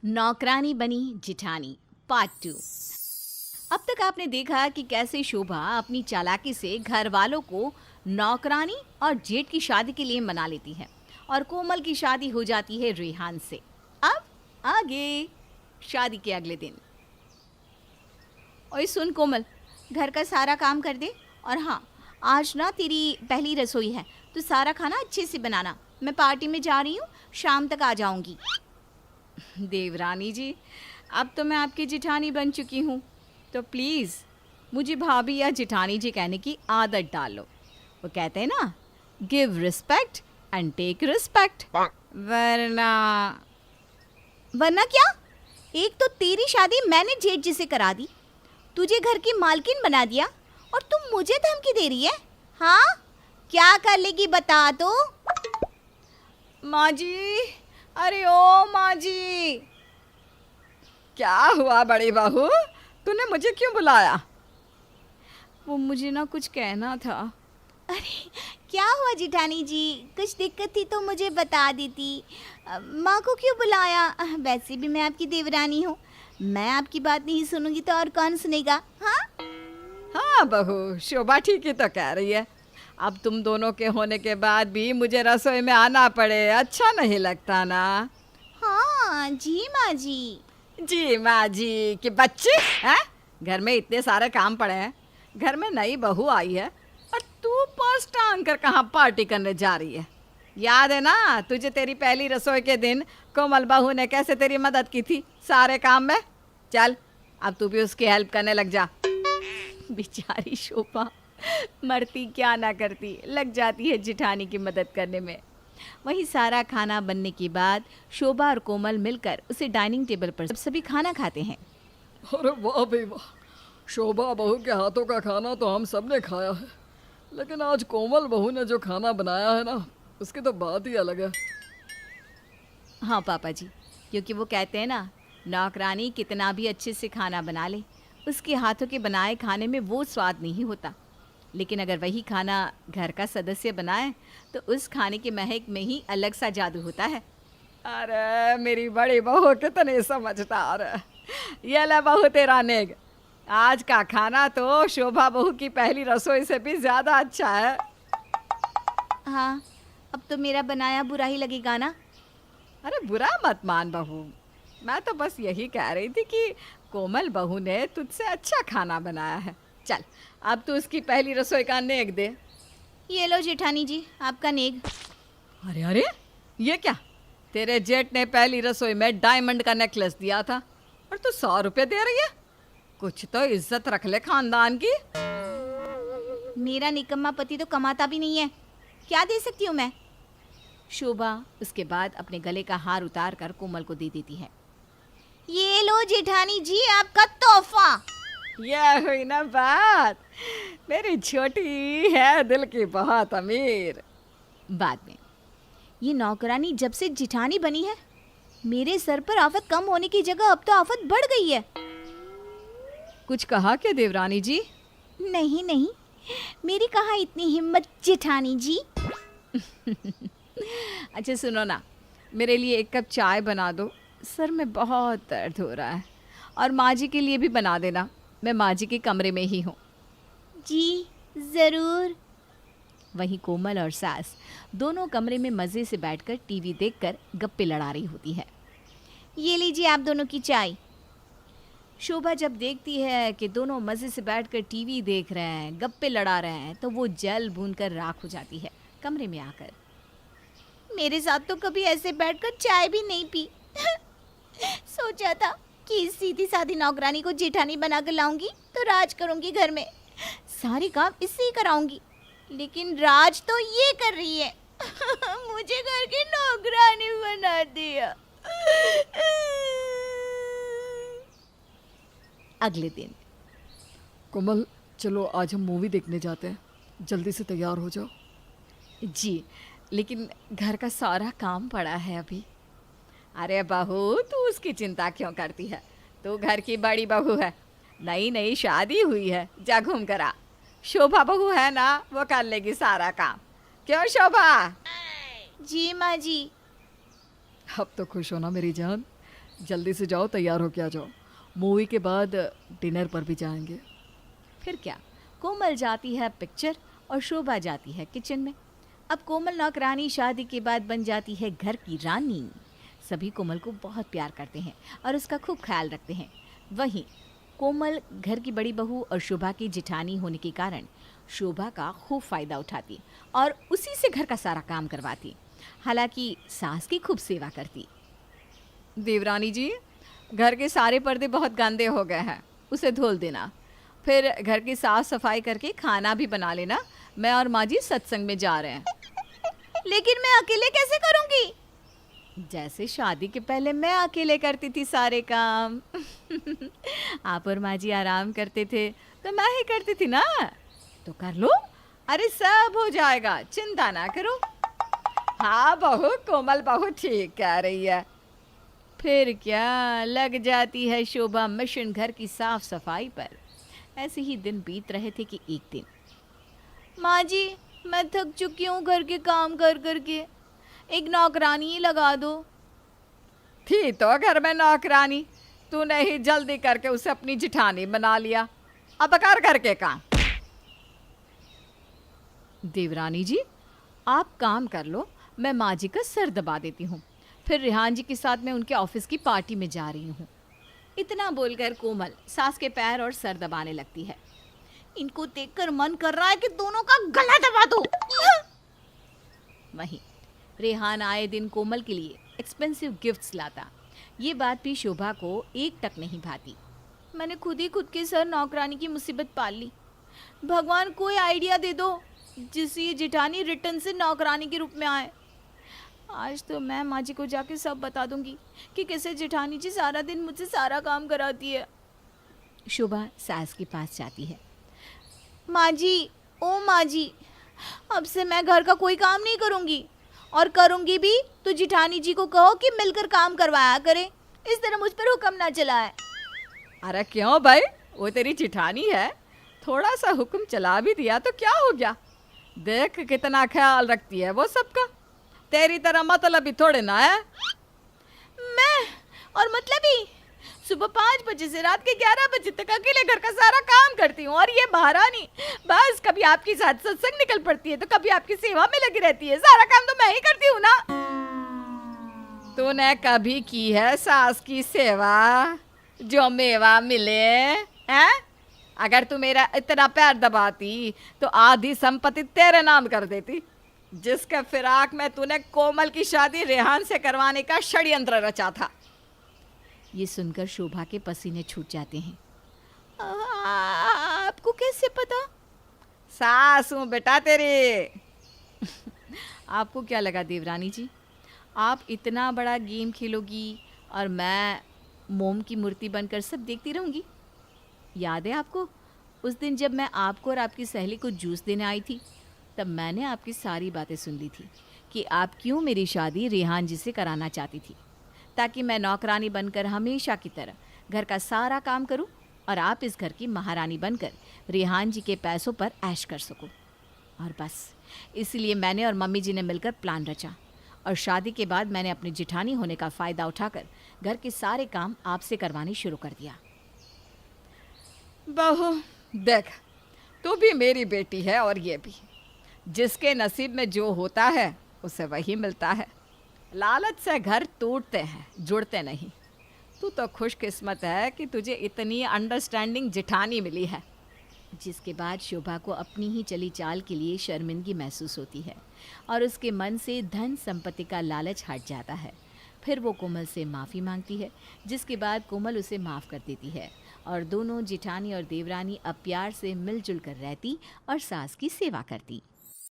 नौकरानी बनी जिठानी पार्ट 2। अब तक आपने देखा कि कैसे शोभा अपनी चालाकी से घर वालों को नौकरानी और जेठ की शादी के लिए मना लेती है और कोमल की शादी हो जाती है रेहान से। अब आगे शादी के अगले दिन। ओए सुन कोमल, घर का सारा काम कर दे और हाँ, आज ना तेरी पहली रसोई है तो सारा खाना अच्छे से बनाना। मैं पार्टी में जा रही हूँ, शाम तक आ जाऊंगी। देवरानी जी, अब तो मैं आपकी जिठानी बन चुकी हूँ, तो प्लीज़ मुझे भाभी या जिठानी जी कहने की आदत डालो। वो कहते हैं ना, give respect and take respect. वरना वरना क्या? एक तो तेरी शादी मैंने जेठ जी से करा दी, तुझे घर की मालकिन बना दिया और तुम मुझे धमकी दे रही है। हाँ, क्या कर लेगी बता तो। माँ जी, अरे ओ माँ जी। क्या हुआ बड़ी बहू, तूने मुझे क्यों बुलाया? वो मुझे ना कुछ कहना था। अरे क्या हुआ जिठानी जी, कुछ दिक्कत थी तो मुझे बता देती। माँ को क्यों बुलाया? वैसे भी मैं आपकी देवरानी हूँ, मैं आपकी बात नहीं सुनूंगी तो और कौन सुनेगा? हाँ हाँ बहू, शोभा ठीक ही तो कह रही है। अब तुम दोनों के होने के बाद भी मुझे रसोई में आना पड़े, अच्छा नहीं लगता ना। हाँ जी माँ जी। जी माँ जी कि बच्चे हैं, घर में इतने सारे काम पड़े हैं, घर में नई बहू आई है और तू पर्स टांग कर कहाँ पार्टी करने जा रही है? याद है ना तुझे तेरी पहली रसोई के दिन कोमल बहू ने कैसे तेरी मदद की थी सारे काम में? चल अब तू भी उसकी हेल्प करने लग जा। बेचारी शोभा मरती क्या ना करती, लग जाती है जिठानी की मदद करने में। वही सारा खाना बनने के बाद शोभा और कोमल मिलकर उसे डाइनिंग टेबल पर सभी खाना खाते हैं। अरे वाह भाई वाह, शोभा बहू के हाथों का खाना तो हम सब ने खाया है, लेकिन आज कोमल बहू ने जो खाना बनाया है ना, उसकी तो बात ही अलग है। हाँ पापा जी, क्योंकि वो कहते हैं ना, नौकरानी कितना भी अच्छे से खाना बना ले, उसके हाथों के बनाए खाने में वो स्वाद नहीं होता। लेकिन अगर वही खाना घर का सदस्य बनाए तो उस खाने के महक में ही अलग सा जादू होता है। अरे मेरी बड़ी बहू कितनी समझदार है। ये ले बहू तेरा नेग, आज का खाना तो शोभा बहू की पहली रसोई से भी ज्यादा अच्छा है। हाँ, अब तो मेरा बनाया बुरा ही लगेगा ना। अरे बुरा मत मान बहू, मैं तो बस यही कह रही थी कि कोमल बहू ने तुझसे अच्छा खाना बनाया है। चल अब तू उसकी पहली रसोई का नेग दे। ये लो जेठानी जी, आपका नेग। अरे अरे, ये क्या? तेरे जेठ ने पहली रसोई में डायमंड का नेकलेस दिया था और तू 100 रुपये दे रही है? कुछ तो इज्जत रख ले खानदान की। मेरा निकम्मा पति तो कमाता भी नहीं है, क्या दे सकती हूँ मैं? शोभा उसके बाद अपने गले का हार उतार कर कोमल को दे देती है। ये लो जेठानी जी, आपका तोहफा। ये हुई ना बात, मेरी छोटी है दिल की बहुत अमीर। बाद में, ये नौकरानी जब से जिठानी बनी है, मेरे सर पर आफत कम होने की जगह अब तो आफत बढ़ गई है। कुछ कहा क्या देवरानी जी? नहीं नहीं, मेरी कहाँ इतनी हिम्मत जेठानी जी। अच्छा सुनो ना, मेरे लिए 1 कप चाय बना दो, सर में बहुत दर्द हो रहा है। और माँ जी के लिए भी बना देना, मैं माँ जी के कमरे में ही हूँ। जी ज़रूर। वहीं कोमल और सास दोनों कमरे में मज़े से बैठकर टीवी देखकर गप्पे लड़ा रही होती है। ये लीजिए आप दोनों की चाय। शोभा जब देखती है कि दोनों मज़े से बैठकर टीवी देख रहे हैं, गप्पे लड़ा रहे हैं, तो वो जल भून कर राख हो जाती है कमरे में आकर। मेरे साथ तो कभी ऐसे बैठकर चाय भी नहीं पी। सोचा था कि इस सीधी सादी नौकरानी को जेठानी बना कर लाऊंगी तो राज करूंगी घर में, सारे काम इससे ही कराऊंगी, लेकिन राज तो ये कर रही है। मुझे घर की नौकरानी बना दिया। अगले दिन। कोमल, चलो आज हम मूवी देखने जाते हैं, जल्दी से तैयार हो जाओ। जी, लेकिन घर का सारा काम पड़ा है अभी। अरे बहू, तू उसकी चिंता क्यों करती है? तू घर की बड़ी बहू है, नई नई शादी हुई है, जा घूम कर आ। शोभा बहू है ना, वो कर लेगी सारा काम। क्यों शोभा? जी माँ जी। अब तो खुश हो ना मेरी जान, जल्दी से जाओ, तैयार हो के आ जाओ। मूवी के बाद डिनर पर भी जाएंगे। फिर क्या, कोमल जाती है पिक्चर और शोभा जाती है किचन में। अब कोमल नौकरानी शादी के बाद बन जाती है घर की रानी। सभी कोमल को बहुत प्यार करते हैं और उसका खूब ख्याल रखते हैं। वहीं कोमल घर की बड़ी बहू और शोभा की जिठानी होने के कारण शोभा का खूब फायदा उठाती और उसी से घर का सारा काम करवाती। हालांकि सास की खूब सेवा करती। देवरानी जी, घर के सारे पर्दे बहुत गंदे हो गए हैं, उसे धुल देना। फिर घर की साफ सफाई करके खाना भी बना लेना। मैं और माँ जी सत्संग में जा रहे हैं। लेकिन मैं अकेले कैसे करूंगी? जैसे शादी के पहले मैं अकेले करती थी सारे काम। आप और माँ जी आराम करते थे तो मैं ही करती थी ना। तो कर लो, अरे सब हो जाएगा, चिंता ना करो। हाँ बहू, कोमल बहू ठीक कह रही है। फिर क्या, लग जाती है शोभा मिशन घर की साफ सफाई पर। ऐसे ही दिन बीत रहे थे कि एक दिन, माँ जी मैं थक चुकी हूँ घर के काम कर करके, एक नौकरानी ही लगा दो। थी तो घर में नौकरानी, तूने ही जल्दी करके उसे अपनी जिठानी बना लिया। अब कर करके काम। देवरानी जी, आप काम कर लो, मैं माँ जी का सर दबा देती हूँ। फिर रेहान जी के साथ मैं उनके ऑफिस की पार्टी में जा रही हूँ। इतना बोलकर कोमल सास के पैर और सर दबाने लगती है। इनको देखकर मन कर रहा है कि दोनों का गला दबा दो। वहीं रेहान आए दिन कोमल के लिए एक्सपेंसिव गिफ्ट्स लाता। ये बात भी शोभा को एक टक नहीं भाती। मैंने खुद ही खुद के सर नौकरानी की मुसीबत पाल ली। भगवान कोई आइडिया दे दो जिससे ये जिठानी रिटर्न से नौकरानी के रूप में आए। आज तो मैं माँ जी को जाके सब बता दूंगी कि कैसे जिठानी जी सारा दिन मुझसे सारा काम कराती है। शोभा सास के पास जाती है। माँ जी, ओ माँ जी, अब से मैं घर का कोई काम नहीं करूँगी, और करूँगी भी तो जिठानी जी को कहो कि मिलकर काम करवाया करें। इस तरह मुझ पर हुक्म ना चलाए। अरे क्यों भाई, वो तेरी जिठानी है, थोड़ा सा हुक्म चला भी दिया तो क्या हो गया। देख कितना ख्याल रखती है वो सबका, तेरी तरह मतलब ही थोड़े ना है। मैं और मतलब ही सुबह 5 बजे से रात के 11 बजे तक अकेले घर का सारा काम करती हूँ, और ये महारानी बस कभी आपके साथ सत्संग निकल पड़ती है तो कभी आपकी सेवा में लगी रहती है। सारा काम तो मैं ही करती हूँ ना। तूने कभी की है सास की सेवा जो मेवा मिले हैं? अगर तू मेरा इतना पैर दबाती तो आधी संपत्ति तेरे नाम कर देती, जिसके फिराक में तूने कोमल की शादी रेहान से करवाने का षड्यंत्र रचा था। ये सुनकर शोभा के पसीने छूट जाते हैं। आपको कैसे पता? सास हूँ बेटा तेरी। आपको क्या लगा देवरानी जी, आप इतना बड़ा गेम खेलोगी और मैं मोम की मूर्ति बनकर सब देखती रहूंगी? याद है आपको उस दिन जब मैं आपको और आपकी सहेली को जूस देने आई थी, तब मैंने आपकी सारी बातें सुन ली थी कि आप क्यों मेरी शादी रेहान जी से कराना चाहती थी, ताकि मैं नौकरानी बनकर हमेशा की तरह घर का सारा काम करूं और आप इस घर की महारानी बनकर रेहान जी के पैसों पर ऐश कर सको। और बस इसलिए मैंने और मम्मी जी ने मिलकर प्लान रचा, और शादी के बाद मैंने अपनी जिठानी होने का फ़ायदा उठाकर घर के सारे काम आपसे करवाने शुरू कर दिया। बहू देख, तू भी मेरी बेटी है और ये भी, जिसके नसीब में जो होता है उसे वही मिलता है। लालच से घर टूटते हैं, जुड़ते नहीं। तू तो खुशकिस्मत है कि तुझे इतनी अंडरस्टैंडिंग जिठानी मिली है। जिसके बाद शोभा को अपनी ही चली चाल के लिए शर्मिंदगी महसूस होती है और उसके मन से धन संपत्ति का लालच हट जाता है। फिर वो कोमल से माफ़ी मांगती है, जिसके बाद कोमल उसे माफ़ कर देती है और दोनों जिठानी और देवरानी अब प्यार से मिलजुल कर रहती और सास की सेवा करती।